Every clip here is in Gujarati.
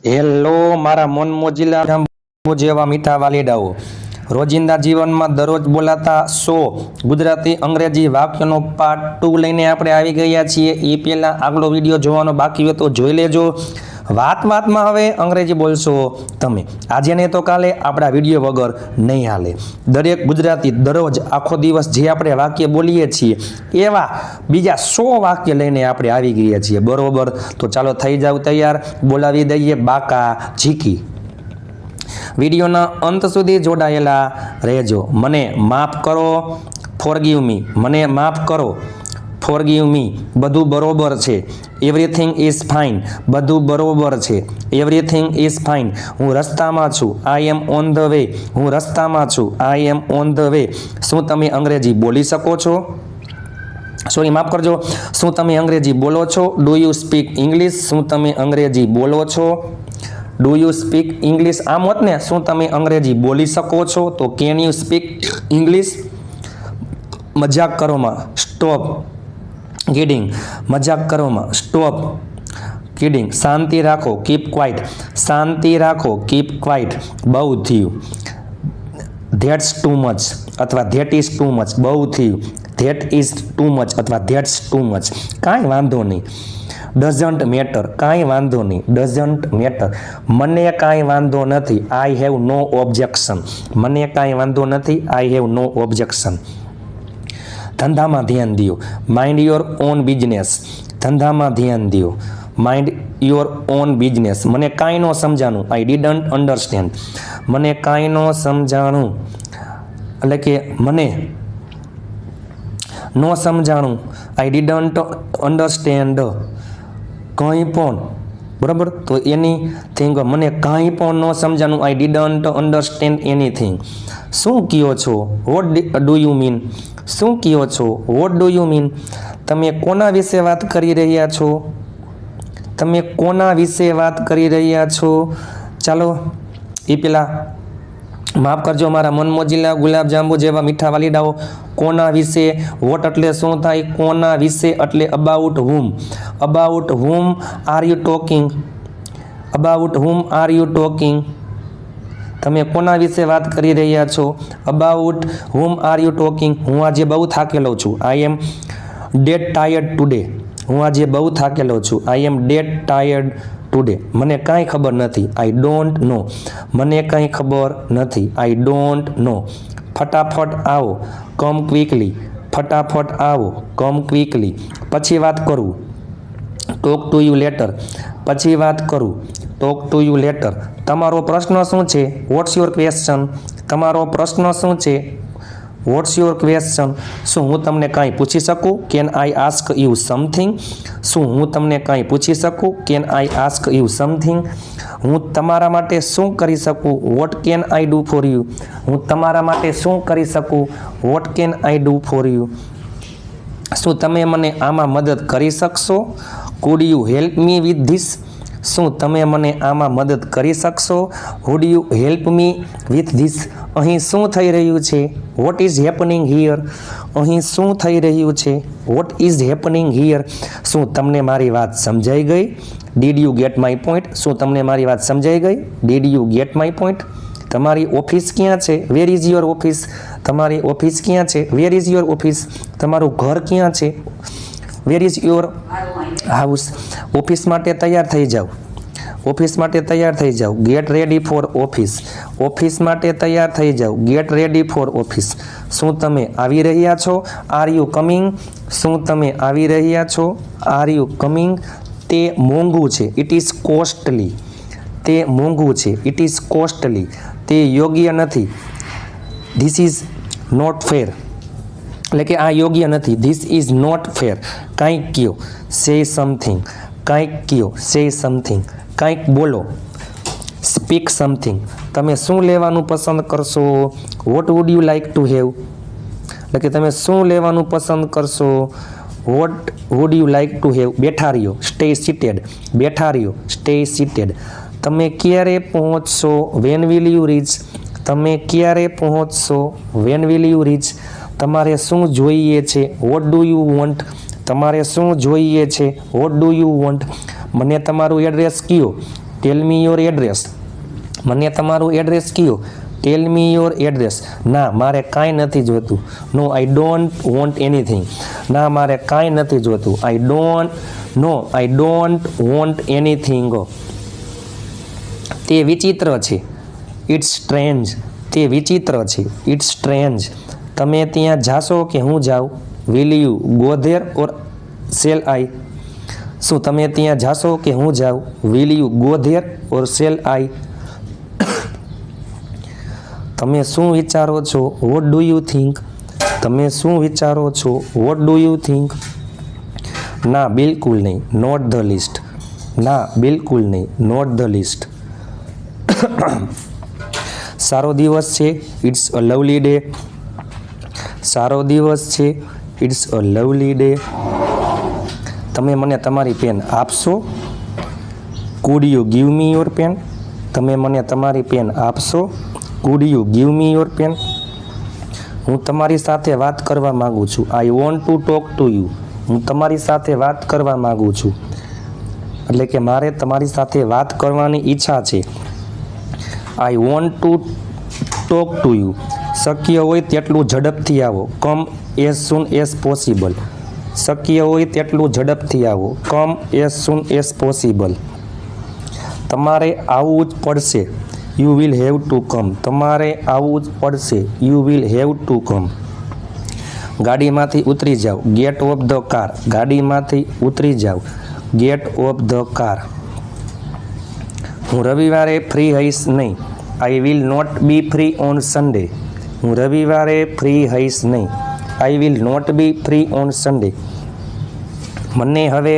હેલો મારા મન મોજીલા જાંબુ જેવા મીઠા વાલીડાઓ, રોજિંદા જીવનમાં દરરોજ બોલાતા 100 ગુજરાતી અંગ્રેજી વાક્યનો પાર્ટ 2 લઈને આપણે આવી ગયા છીએ। એ પહેલાં આગલો વિડીયો જોવાનો બાકી હોય તો જોઈ લેજો। વાતમાં હવે અંગ્રેજી બોલશો તમે, આજે ને તો કાલે આપણા વિડીયો વગર નહીં હાલે। દરેક ગુજરાતી દરરોજ આખો દિવસ જે આપણે વાક્ય બોલીએ છીએ એવા બીજા 100 વાક્ય લઈને આપણે આવી ગયા છીએ, બરોબર? તો ચાલો થઈ જાવ તૈયાર, બોલાવી દઈએ બાકા ઝીકી। વિડીયોના અંત સુધી જોડાયેલા રહેજો। મને માફ કરો, ફોરગીવ મી, મને માફ કરો, ફોરગીવ મી, બધું બરોબર છે, એવરીથિંગ ઇઝ ફાઇન, બધું બરોબર છે, એવરીથિંગ ઇઝ ફાઇન, હું રસ્તામાં છું, I M on the way, હું રસ્તામાં છું, I M on the way. શું તમે અંગ્રેજી બોલી શકો છો? સોરી, માફ કરજો, શું તમે અંગ્રેજી બોલો છો? ડુ યુ સ્પીક ઇંગ્લિશ, શું તમે અંગ્રેજી બોલો છો? Do you speak English. આમ હોત ને, શું તમે અંગ્રેજી બોલી શકો છો? તો કેન યુ સ્પીક ઇંગ્લિશ। મજાક કરોમાં, સ્ટોપ કિડિંગ, મજાક કરોમાં, સ્ટોપ કિડિંગ। શાંતિ રાખો, કીપ ક્વાઇટ, શાંતિ રાખો, કીપ ક્વાઇટ। બહુ થયું, ધેટ્સ ટુ મચ અથવા ધેટ ઇઝ ટુ મચ, બહુ થયું, ધેટ ઇઝ ટુ મચ અથવા ધેટ્સ ટુ મચ, કાંઈ વાંધો નહીં। ડઝન્ટ મેટર, કાંઈ વાંધો નહીં, ડઝન્ટ મેટર, મને કાંઈ વાંધો નથી, આઈ હેવ નો ઓબ્જેક્શન, મને કાંઈ વાંધો નથી, આઈ હેવ નો ઓબ્જેક્શન। ધંધામાં ધ્યાન દો, માઇન્ડ યોર ઓન બિઝનેસ, ધંધામાં ધ્યાન દો, માઇન્ડ યોર ઓન બિઝનેસ। મને કાંઈ ન સમજાણું, આઈ ડીડન્ટ અન્ડરસ્ટેન્ડ, મને કાંઈ ન સમજાણું, એટલે કે મને ન સમજાણું, આઈ ડીડન્ટ અન્ડરસ્ટેન્ડ કંઈ પણ, બરાબર? તો એનીથિંગ, મને કાંઈ પણ ન સમજાણું, આઈ ડીડન્ટ અન્ડરસ્ટેન્ડ એનીથિંગ। શું કહો છો? વોટ ડુ યુ મીન, શું કહો છો? વોટ ડુ યુ મીન, તમે કોના વિશે વાત કરી રહ્યા છો? તમે કોના વિશે વાત કરી રહ્યા છો? ચાલો એ પેલા માફ કરજો મારા મનમોજીલા ગુલાબ જાંબુ જેવા મીઠા વાલીડાઓ, કોના વિશે, વોટ એટલે શું થાય? કોના વિશે એટલે about whom, about whom are you talking, about whom are you talking, તમે કોના વિશે વાત કરી રહ્યા છો? About whom are you talking. હું આજે બહુ થાકેલો છું, I M dead tired today, હું આજે બહુ થાકેલો છું, I M dead tired today. મને કાંઈ ખબર નથી, આઈ ડોન્ટ નો, મને કાંઈ ખબર નથી, આઈ ડોન્ટ નો। ફટાફટ આવો, કમ ક્વિકલી, ફટાફટ આવો, કમ ક્વિકલી। પછી વાત કરું, ટોક ટુ યુ લેટર, પછી વાત કરું, ટોક ટુ યુ લેટર। તમારો પ્રશ્ન શું છે? વોટ્સ યોર ક્વેશ્ચન, તમારો પ્રશ્ન શું છે? વોટ્સ યોર ક્વેશ્ચન, શું હું તમને કાંઈ પૂછી શકું? Can I ask you something, શું હું તમને કાંઈ પૂછી શકું? Can I ask you something, હું તમારા માટે શું કરી શકું? What can I do for you, હું તમારા માટે શું કરી શકું? What can I do for you, શું તમે મને આમાં મદદ કરી શકશો? Food you help me with this, શું તમે મને આમાં મદદ કરી શકશો? Would you help me with this, અહીં શું થઈ રહ્યું છે? વોટ ઇઝ હેપનિંગ હિયર, અહીં શું થઈ રહ્યું છે? વોટ ઇઝ હેપનિંગ હિયર, શું તમને મારી વાત સમજાઈ ગઈ? Did you get my point, શું તમને મારી વાત સમજાઈ ગઈ? Did you get my point. તમારી ઓફિસ ક્યાં છે? વેર ઇઝ યોર ઓફિસ, તમારી ઓફિસ ક્યાં છે? વેર ઇઝ યોર ઓફિસ, તમારું ઘર ક્યાં છે? Where is your house. Office માટે તૈયાર થઈ જાઓ, ઓફિસ માટે તૈયાર થઈ જાઓ, gate ready for office, office માટે તૈયાર થઈ જાઓ, ગેટ રેડી ફોર ઓફિસ। શું તમે આવી રહ્યા છો? આર યુ કમિંગ, શું તમે આવી રહ્યા છો? Are you coming. તે મોંઘું છે, ઇટ ઇઝ કોસ્ટલી, તે મોંઘું છે, ઇટ ઇઝ કોસ્ટલી, તે યોગ્ય નથી, ધીસ ઇઝ નોટ ફેર, એટલે કે આ યોગ્ય નથી, ધીસ ઇઝ નોટ ફેર। કંઈક કયો, સે સમથિંગ, કંઈક કયો, સે સમથિંગ, કંઈક બોલો, સ્પીક સમથિંગ, તમે શું લેવાનું પસંદ કરશો? What would you like to have, એટલે કે તમે શું લેવાનું પસંદ કરશો? What would you like to have. બેઠા રહ્યો, સ્ટે સીટેડ, બેઠા રહ્યો, સ્ટે સીટેડ। તમે ક્યારે પહોંચશો? વેન વિલ યુ રીચ, તમે ક્યારે પહોંચશો? When will you reach. તમારે શું જોઈએ છે? વોટ ડુ યુ વોન્ટ, તમારે શું જોઈએ છે? Vote do you want. મને તમારું એડ્રેસ કયો? ટેલ મી યોર એડ્રેસ, મને તમારું એડ્રેસ કયો. ટેલ મી યોર એડ્રેસ, ના મારે કાંઈ નથી જોતું. No I don't want anything, ના મારે કાંઈ નથી જોતું. I don't want anything. તે વિચિત્ર છે. ઇટ્સ સ્ટ્રેન્જ, તે વિચિત્ર છે. It's strange. તમે ત્યાં જાશો કે હું જાઉં. Will you go there or shall I, શું તમે ત્યાં જાશો કે હું જાઉં. Will you go there or shall I. તમે શું વિચારો છો. વોટ ડુ યુ થિંક, તમે શું વિચારો છો. What do you think. ના બિલકુલ નહીં. નોટ ધ લિસ્ટ, ના બિલકુલ નહીં. Not the least. સારો દિવસ છે. ઇટ્સ અ લવલી ડે, સારો દિવસ છે. It's a lovely day. તમે મને તમારી પેન આપશો. Could you give me your pen, તમે મને તમારી પેન આપશો. Could you give me your pen. હું તમારી સાથે વાત કરવા માગું છું. I want to talk to you, હું તમારી સાથે વાત કરવા માગું છું. એટલે કે મારે તમારી સાથે વાત કરવાની ઈચ્છા છે. I want to talk to you. શક્ય હોય તેટલું ઝડપથી આવો. Come as soon as possible, શક્ય હોય તેટલું ઝડપથી આવો. Come as soon as possible. તમારે આવવું જ પડશે. You will have to come, તમારે આવવું જ પડશે. You will have to come. ગાડીમાંથી ઉતરી જાઓ. ગેટ ઓફ ધ કાર, ગાડીમાંથી ઉતરી જાઓ. Get off the car. હું રવિવારે ફ્રી હઈશ નહીં. I will not be free on Sunday, હું રવિવારે ફ્રી હઈશ નહીં. I will not be free on Sunday. મને હવે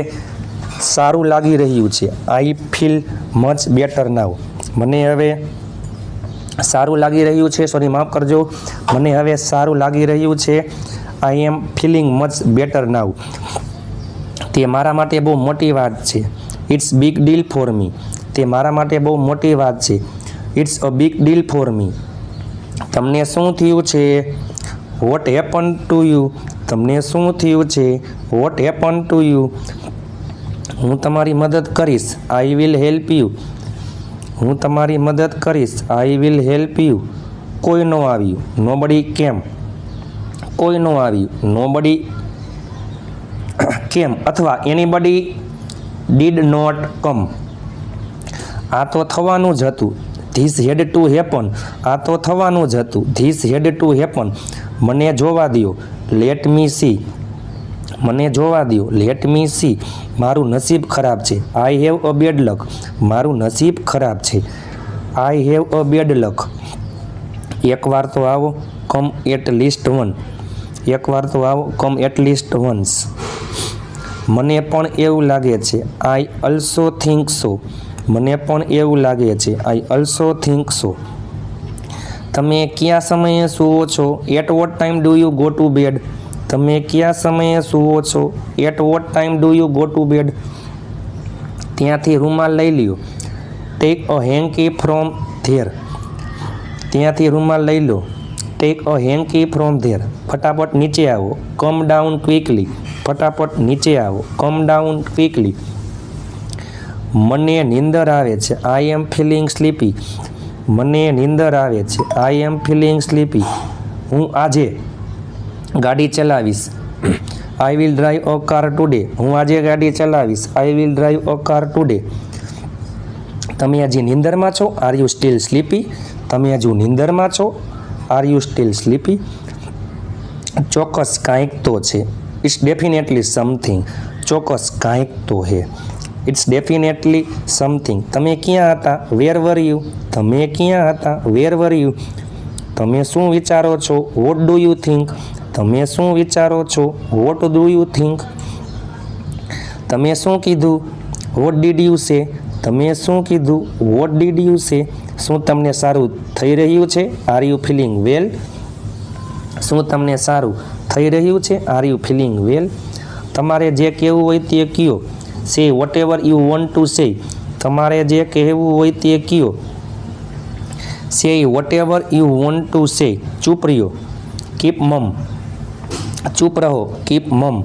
સારું લાગી રહ્યું છે. I feel much better now, મને હવે સારું લાગી રહ્યું છે. સોરી માફ કરજો, મને હવે સારું લાગી રહ્યું છે. I am feeling much better now. તે મારા માટે બહુ મોટી વાત છે. It's big deal for me, તે મારા માટે બહુ મોટી વાત છે. It's a big deal for me. તમને શું થયું છે. વોટ હેપન ટુ યુ, તમને શું થયું છે. What happen to you. હું તમારી મદદ કરીશ. આઈ વિલ હેલ્પ યુ, હું તમારી મદદ કરીશ. I will help you. કોઈ ન આવ્યું. નોબડી કેમ, કોઈ ન આવ્યું. નોબડી કેમ અથવા એનીબડી ડીડ નોટ કમ. આ તો થવાનું જ હતું. ધીસ હેડ ટુ હેપન, આ તો થવાનું જ હતું. This had to happen. મને જોવા દો. લેટ મી સી, મને જોવા દો. Let me see. મારું નસીબ ખરાબ છે. આઈ હેવ અ બેડ લક, મારું નસીબ ખરાબ છે. આઈ હેવ અ બેડ લક. એકવાર તો આવો. કમ એટ લીસ્ટ વન, એકવાર તો આવો. Come at least once. મને પણ એવું લાગે છે. આઈ અલ્સો થિંક સો, મને પણ એવું લાગે છે. I also think so. તમે કયા સમયે સૂવો છો. At what time do you go to bed, તમે કયા સમયે સૂવો છો. At what time do you go to bed. ત્યાંથી રૂમાલ લઈ લ્યો. Take a hanky from there, ત્યાંથી રૂમાલ લઈ લો. Take a hanky from there. ફટાફટ નીચે આવો. કમ ડાઉન ક્વિકલી, ફટાફટ નીચે આવો. Come down quickly. મને નીંદર આવે છે. આઈ એમ ફિલિંગ સ્લીપી, મને નીંદર આવે છે. I am feeling sleepy. હું આજે ગાડી ચલાવીશ. I will drive a car today, હું આજે ગાડી ચલાવીશ. I will drive a car today. તમે હજી નીંદરમાં છો. આર યુ સ્ટીલ સ્લીપી, તમે હજુ નીંદરમાં છો. Are you steel sleepy. ચોક્કસ કાંઈક તો છે. ઇટ્સ ડેફિનેટલી સમથિંગ, ચોક્કસ કાંઈક તો હે. It's definitely something. તમે ક્યાં હતા. વેર વર યુ, તમે ક્યાં હતા. Where were you. તમે શું વિચારો છો. વોટ ડુ યુ થિંક, તમે શું વિચારો છો. What do you think. તમે શું કીધું. વોટ ડીડ યુ સે, તમે શું કીધું. What did you say. શું તમને સારું થઈ રહ્યું છે. આર યુ ફિલિંગ વેલ, શું તમને સારું થઈ રહ્યું છે. Are you feeling well. તમારે જે કહેવું હોય તે કયો. Say whatever you want to say, તમારે જે કહેવું હોય તે કયો. Say whatever you want to say. ચૂપ રહ્યો. કીપ મમ, ચૂપ રહો. કીપ મમ.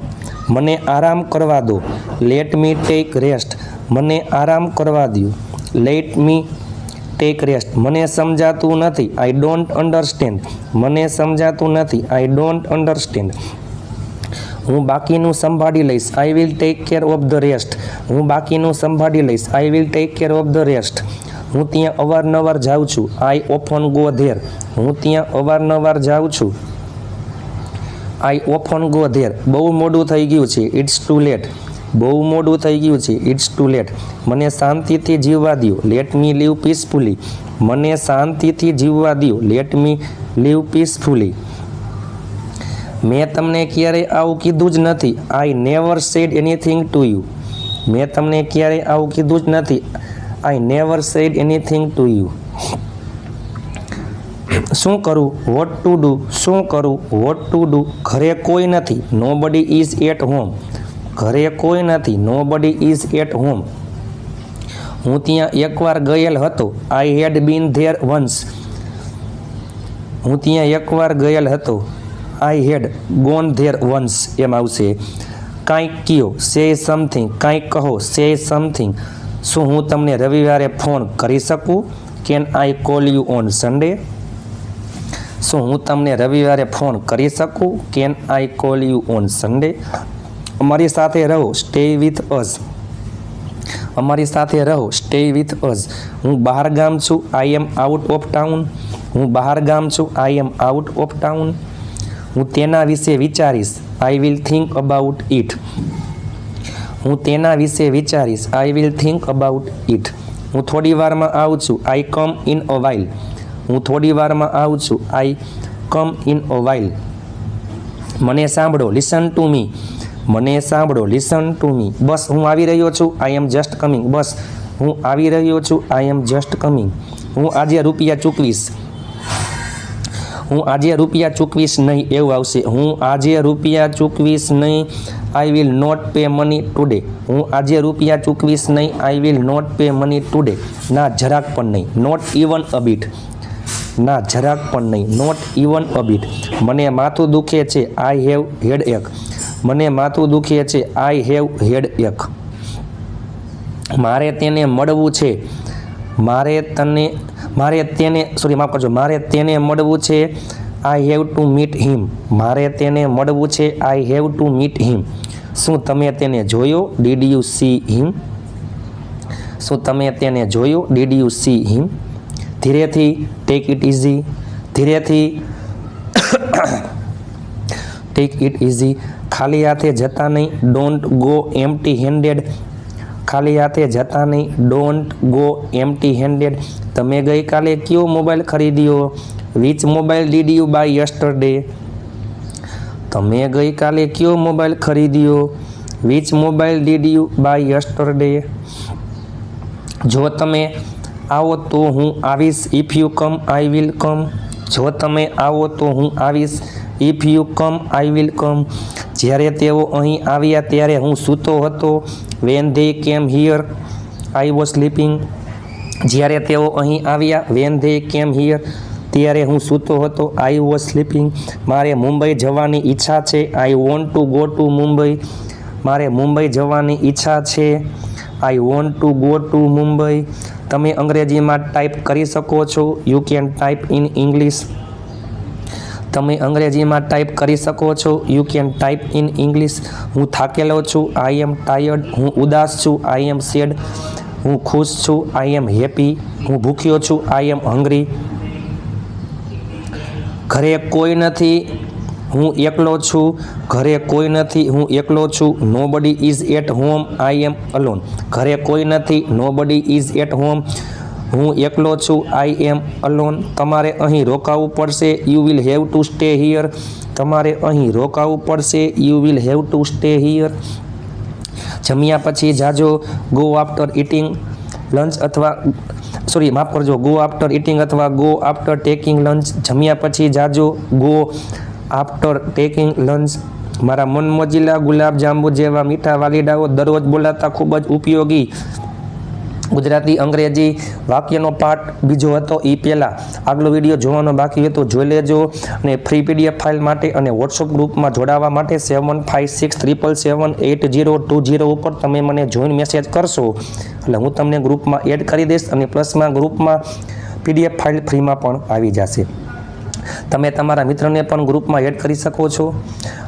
મને આરામ કરવા દો. લેટ મી ટેક રેસ્ટ, મને આરામ કરવા દો. Let me take rest. મને સમજાતું નથી. I don't understand. મને સમજાતું નથી. I don't understand. હું બાકીનું સંભાળી લઈશ. I will take care of the rest. હું બાકીનું સંભાળી લઈશ. I will take care of the rest. હું ત્યાં અવારનવાર જાઉં છું. I often go there. હું ત્યાં અવારનવાર જાઉં છું. I often go there. બહુ મોડું થઈ ગયું છે. It's too late. બહુ મોડું થઈ ગયું છે. It's too late. મને શાંતિથી જીવવા દો. Let me live peacefully. મને શાંતિથી જીવવા દો. Let me live peacefully. મેં તમને ક્યારેય આવું કીધું જ નથી. I never said anything to you. મેં તમને ક્યારેય આવું કીધું જ નથી. I never said anything to you. શું કરું? What to do. શું કરું? What to do. ઘરે કોઈ નથી. નો બડી ઇઝ એટ હોમ. ઘરે કોઈ નથી. નો બડી ઇઝ એટ હોમ. હું ત્યાં એકવાર ગયેલ હતો. આઈ હેડ બીન ધેર વન્સ. હું ત્યાં એકવાર ગયેલ હતો. આઈ હેડ ગોન ધેર વન્સ એમ આવશે. કાંઈક કયો. Say something. કાંઈક કહો. Say something. શું હું તમને રવિવારે ફોન કરી શકું? Can I call you on Sunday. શું હું તમને રવિવારે ફોન કરી શકું? Can I call you on Sunday. અમારી સાથે રહો. Stay with us. અમારી સાથે રહો. Stay with us. હું બહાર ગામ છું. I am out of town. હું બહાર ગામ છું. I am out of town. હું તેના વિશે વિચારીશ. I will think about it. હું તેના વિશે વિચારીશ. I will think about it. હું થોડી વારમાં આવું છું. આઈ કમ ઇન અ વાઇલ. હું થોડી વારમાં આવું છું. આઈ કમ ઇન અ વાઇલ. મને સાંભળો. Listen to me. મને સાંભળો. Listen to me. બસ હું આવી રહ્યો છું. I M just coming. બસ હું આવી રહ્યો છું. I M just coming. હું આજે રૂપિયા ચૂકવીશ. હું આજે રૂપિયા ચૂકવીશ નહીં એવું આવશે. હું આજે રૂપિયા ચૂકવીશ નહીં. I will not pay money today. હું આજે રૂપિયા ચૂકવીશ નહીં. I will not pay money today. ના જરાક પણ નહીં. Not even a bit. ના જરાક પણ નહીં. Not even a bit. મને માથું દુખે છે. આઈ હેવ હેડ એક. મને માથું દુખે છે. આઈ હેવ હેડ એક. મારે તેને મળવું છે. મારે તેને મળવું છે. I have to meet him. મારે તેને મળવું છે. I have to meet him. શું તમે તેને જોયો? Did you see him. શું તમે તેને જોયો? Did you see him. ધીરેથી. Take it easy. ધીરેથી. Take it easy. ખાલી હાથે જતા નહીં. Don't go empty handed. ખાલી હાથે જતા નહીં. Don't go empty handed. તમે ગઈકાલે કયો મોબાઈલ ખરીદ્યો? Which mobile did you buy yesterday. તમે ગઈકાલે કયો મોબાઈલ ખરીદ્યો? Which mobile did you buy yesterday. જો તમે આવો તો હું આવીશ. If you come I will come. જો તમે આવો તો હું આવીશ. If you come I will come. જ્યારે તેઓ અહીં આવ્યા ત્યારે હું સૂતો હતો. When they came here I was sleeping. જ્યારે તેઓ અહીં આવ્યા. વેન ધે કેમ હિયર ત્યારે હું સૂતો હતો. આઈ વોઝ સ્લીપિંગ. મારે મુંબઈ જવાની ઈચ્છા છે. I want to go to Mumbai. મારે મુંબઈ જવાની ઈચ્છા છે. I want to go to Mumbai. તમે અંગ્રેજીમાં ટાઈપ કરી શકો છો. You can type in English. તમે અંગ્રેજીમાં ટાઈપ કરી શકો છો. You can type in English. હું થાકેલો છું. I M tired. હું ઉદાસ છું. I M sad. હું ખુશ છું. I am happy. હું ભૂખ્યો છું. I am hungry. ઘરે કોઈ નથી. હું એકલો છું. ઘરે કોઈ નથી. હું એકલો છું. Nobody is at home. I am alone. ઘરે કોઈ નથી. નો બડી ઇઝ એટ હોમ. હું એકલો છું. I am alone. તમારે અહીં રોકાવું પડશે. You will have to stay here. તમારે અહીં રોકાવું પડશે. You will have to stay here. જમ્યા પછી જાજો. ગો આફ્ટર ઇટિંગ લંચ અથવા માફ કરજો, ગો આફ્ટર ઇટિંગ અથવા ગો આફ્ટર ટેકિંગ લંચ. જમ્યા પછી જાજો. Go after taking lunch. મારા મનમોજીલા ગુલાબ જાંબુ જેવા મીઠા વાલીડાઓ દરરોજ બોલાતા ખૂબ જ ઉપયોગી ગુજરાતી અંગ્રેજી વાક્યનો પાઠ બીજો હતો એ પહેલાં આગલો વિડીયો જોવાનો બાકી હોય તો જોઈ લેજો. અને ફ્રી પીડીએફ ફાઇલ માટે અને વોટ્સઅપ ગ્રુપમાં જોડાવા માટે 7567778020 ઉપર તમે મને જોઈન મેસેજ કરશો એટલે હું તમને ગ્રુપમાં એડ કરી દઈશ અને પ્લસમાં ગ્રુપમાં પીડીએફ ફાઇલ ફ્રીમાં પણ આવી જશે. તમે તમારા મિત્રને પણ ગ્રુપમાં એડ કરી શકો છો.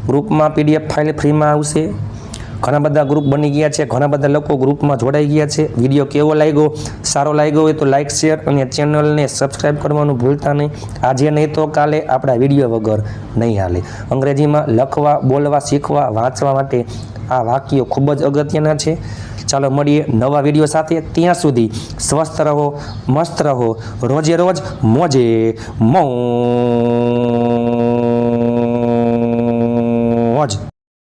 ગ્રુપમાં પીડીએફ ફાઇલ ફ્રીમાં આવશે. ઘણા બધા ગ્રુપ બની ગયા છે, ઘણા બધા લોકો ગ્રુપમાં જોડાઈ ગયા છે. વિડીયો કેવો લાગ્યો, સારો લાગ્યો હોય તો લાઇક શેર અને ચેનલને સબસ્ક્રાઈબ કરવાનું ભૂલતા નહીં. આજે નહીં તો કાલે આપણા વિડીયો વગર નહીં હાલે. અંગ્રેજીમાં લખવા, બોલવા, શીખવા, વાંચવા માટે આ વાક્યો ખૂબ જ અગત્યના છે. ચાલો મળીએ નવા વિડીયો સાથે. ત્યાં સુધી સ્વસ્થ રહો, મસ્ત રહો, રોજે રોજ મોજે મોજ.